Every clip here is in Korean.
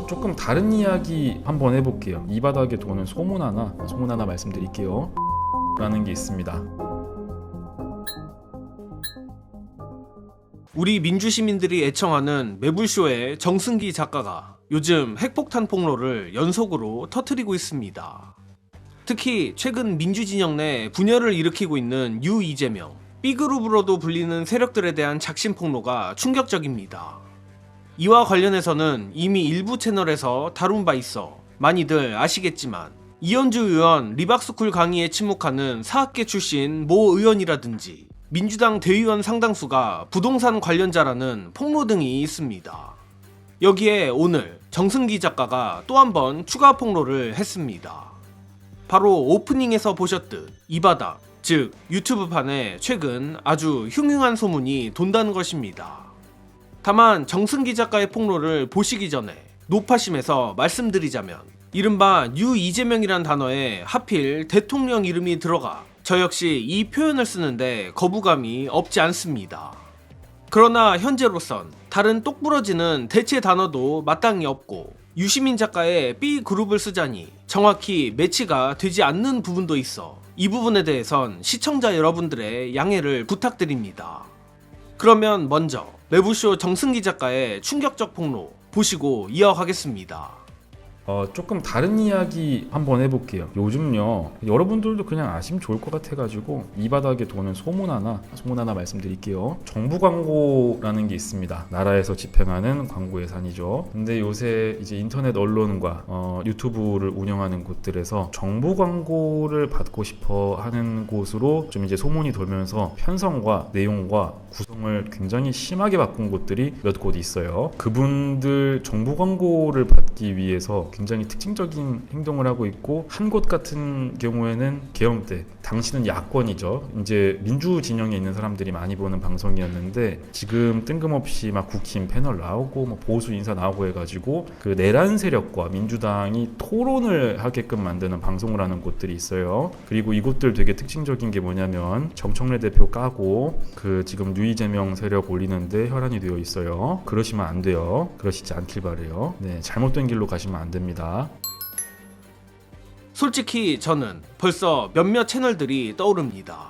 조금 다른 이야기 한번 해볼게요. 이 바닥에 도는 소문 하나 말씀드릴게요. 라는 게 있습니다. 우리 민주시민들이 애청하는 매불쇼의 정승기 작가가 요즘 핵폭탄 폭로를 연속으로 터뜨리고 있습니다. 특히 최근 민주진영 내 분열을 일으키고 있는 이재명, B그룹으로도 불리는 세력들에 대한 작심 폭로가 충격적입니다. 이와 관련해서는 이미 일부 채널에서 다룬 바 있어 많이들 아시겠지만 이현주 의원 리박스쿨 강의에 침묵하는 사학계 출신 모 의원이라든지 민주당 대의원 상당수가 부동산 관련자라는 폭로 등이 있습니다. 여기에 오늘 정승기 작가가 또 한 번 추가 폭로를 했습니다. 바로 오프닝에서 보셨듯 이 바닥, 즉 유튜브판에 최근 아주 흉흉한 소문이 돈다는 것입니다. 다만 정승기 작가의 폭로를 보시기 전에 노파심에서 말씀드리자면 이른바 이재명이란 단어에 하필 대통령 이름이 들어가 저 역시 이 표현을 쓰는데 거부감이 없지 않습니다. 그러나 현재로선 다른 똑부러지는 대체 단어도 마땅히 없고 유시민 작가의 B그룹을 쓰자니 정확히 매치가 되지 않는 부분도 있어 이 부분에 대해선 시청자 여러분들의 양해를 부탁드립니다. 그러면 먼저 매부쇼 정승기 작가의 충격적 폭로 보시고 이어가겠습니다. 조금 다른 이야기 한번 해볼게요. 요즘요, 여러분들도 그냥 아시면 좋을 것 같아가지고 이 바닥에 도는 소문 하나 말씀드릴게요. 정부 광고라는 게 있습니다. 나라에서 집행하는 광고 예산이죠. 근데 요새 이제 인터넷 언론과 유튜브를 운영하는 곳들에서 정부 광고를 받고 싶어 하는 곳으로 좀 이제 소문이 돌면서 편성과 내용과 구성을 굉장히 심하게 바꾼 곳들이 몇 곳 있어요. 그분들 정부 광고를 받기 위해서 굉장히 특징적인 행동을 하고 있고, 한 곳 같은 경우에는 계엄 때 당시는 야권이죠. 이제 민주 진영에 있는 사람들이 많이 보는 방송이었는데 지금 뜬금없이 막 국힘 패널 나오고 뭐 보수 인사 나오고 해가지고 그 내란 세력과 민주당이 토론을 하게끔 만드는 방송을 하는 곳들이 있어요. 그리고 이곳들 되게 특징적인 게 뭐냐면 정청래 대표 까고 그 지금 이재명 세력 올리는데 혈안이 되어 있어요. 그러시면 안 돼요. 그러시지 않길 바래요. 네, 잘못된 길로 가시면 안 됩니다. 솔직히 저는 벌써 몇몇 채널들이 떠오릅니다.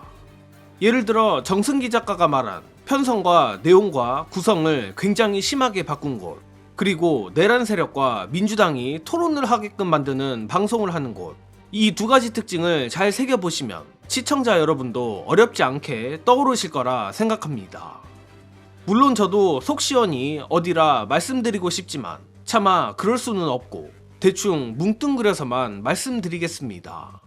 예를 들어 정승기 작가가 말한 편성과 내용과 구성을 굉장히 심하게 바꾼 곳, 그리고 내란 세력과 민주당이 토론을 하게끔 만드는 방송을 하는 곳, 이 두 가지 특징을 잘 새겨보시면 시청자 여러분도 어렵지 않게 떠오르실 거라 생각합니다. 물론 저도 속 시원히 어디라 말씀드리고 싶지만 차마 그럴 수는 없고 대충 뭉뚱그려서만 말씀드리겠습니다.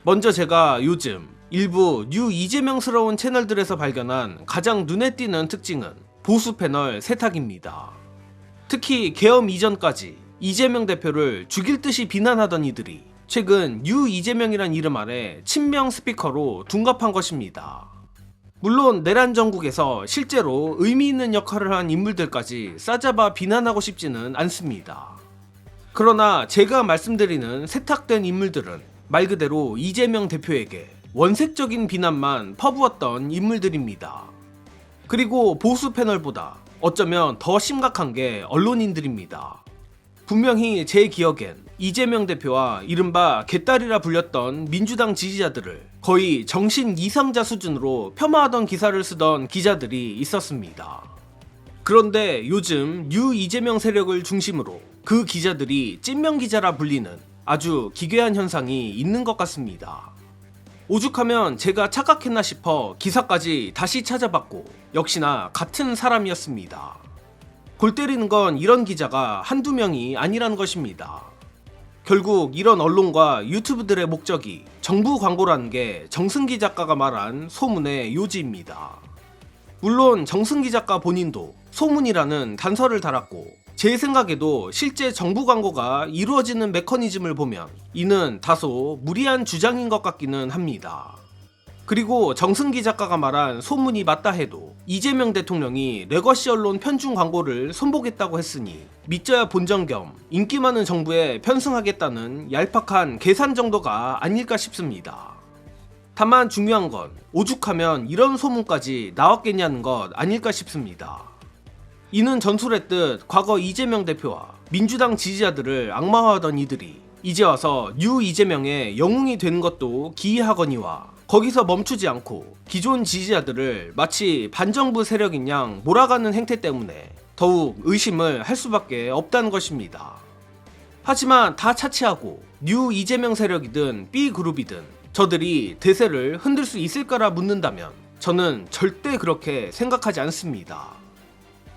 먼저 제가 요즘 일부 이재명스러운 채널들에서 발견한 가장 눈에 띄는 특징은 보수 패널 세탁입니다. 특히 계엄 이전까지 이재명 대표를 죽일 듯이 비난하던 이들이 최근 이재명이란 이름 아래 친명 스피커로 둔갑한 것입니다. 물론 내란 정국에서 실제로 의미 있는 역할을 한 인물들까지 싸잡아 비난하고 싶지는 않습니다. 그러나 제가 말씀드리는 세탁된 인물들은 말 그대로 이재명 대표에게 원색적인 비난만 퍼부었던 인물들입니다. 그리고 보수 패널보다 어쩌면 더 심각한 게 언론인들입니다. 분명히 제 기억엔 이재명 대표와 이른바 개딸이라 불렸던 민주당 지지자들을 거의 정신 이상자 수준으로 폄하하던 기사를 쓰던 기자들이 있었습니다. 그런데 요즘 이재명 세력을 중심으로 그 기자들이 찐명 기자라 불리는 아주 기괴한 현상이 있는 것 같습니다. 오죽하면 제가 착각했나 싶어 기사까지 다시 찾아봤고 역시나 같은 사람이었습니다. 골 때리는 건 이런 기자가 한두 명이 아니라는 것입니다. 결국 이런 언론과 유튜브들의 목적이 정부 광고라는 게 정승기 작가가 말한 소문의 요지입니다. 물론 정승기 작가 본인도 소문이라는 단서를 달았고 제 생각에도 실제 정부 광고가 이루어지는 메커니즘을 보면 이는 다소 무리한 주장인 것 같기는 합니다. 그리고 정승기 작가가 말한 소문이 맞다 해도 이재명 대통령이 레거시 언론 편중 광고를 선보겠다고 했으니 믿져야 본전 겸 인기 많은 정부에 편승하겠다는 얄팍한 계산 정도가 아닐까 싶습니다. 다만 중요한 건 오죽하면 이런 소문까지 나왔겠냐는 것 아닐까 싶습니다. 이는 전술했듯 과거 이재명 대표와 민주당 지지자들을 악마화하던 이들이 이제 와서 뉴 이재명의 영웅이 되는 것도 기이하거니와 거기서 멈추지 않고 기존 지지자들을 마치 반정부 세력인 양 몰아가는 행태 때문에 더욱 의심을 할 수밖에 없다는 것입니다. 하지만 다 차치하고 뉴 이재명 세력이든 B그룹이든 저들이 대세를 흔들 수 있을까라 묻는다면 저는 절대 그렇게 생각하지 않습니다.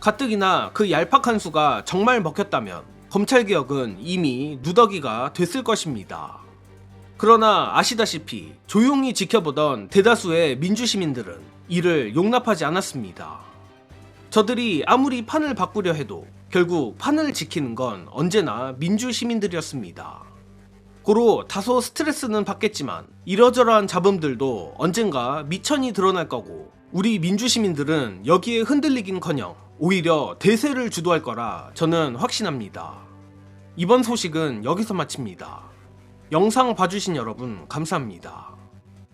가뜩이나 그 얄팍한 수가 정말 먹혔다면 검찰개혁은 이미 누더기가 됐을 것입니다. 그러나 아시다시피 조용히 지켜보던 대다수의 민주시민들은 이를 용납하지 않았습니다. 저들이 아무리 판을 바꾸려 해도 결국 판을 지키는 건 언제나 민주시민들이었습니다. 고로 다소 스트레스는 받겠지만 이러저러한 잡음들도 언젠가 미천이 드러날 거고 우리 민주시민들은 여기에 흔들리긴커녕 오히려 대세를 주도할 거라 저는 확신합니다. 이번 소식은 여기서 마칩니다. 영상 봐주신 여러분 감사합니다.